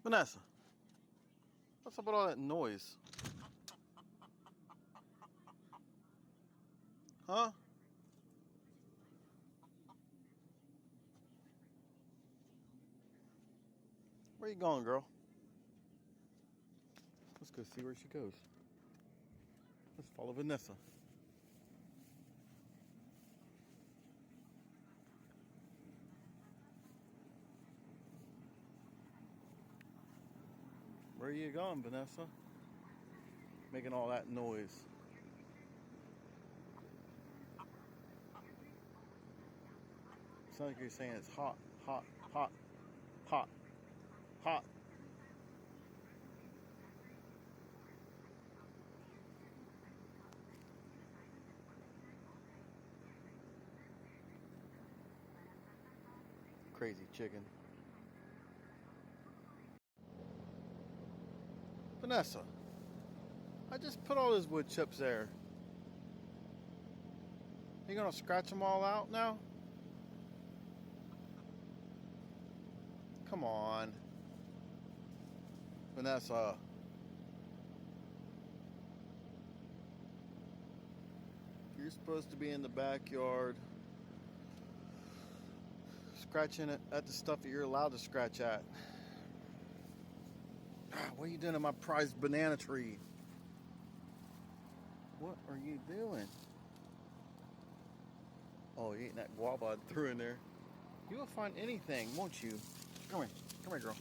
Vanessa, what's up with all that noise? Huh? Where you going, girl? Let's go see where she goes. Let's follow Vanessa. Where are you going, Vanessa? Making all that noise. Sounds like you're saying it's hot, hot, hot, hot, hot. Crazy chicken. Vanessa, I just put all those wood chips there. You gonna scratch them all out now? Come on. Vanessa. You're supposed to be in the backyard scratching at the stuff that you're allowed to scratch at. What are you doing to my prized banana tree? What are you doing? Oh, you eating that guava I threw in there. You will find anything, won't you? Come here. Come here, girl.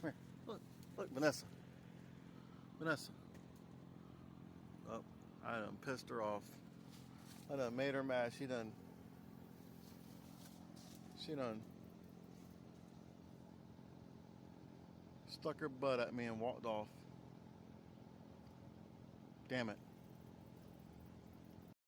Come here. Look, Vanessa. Vanessa. Oh, I done pissed her off. I done made her mad. She done stuck her butt at me and walked off. Damn it.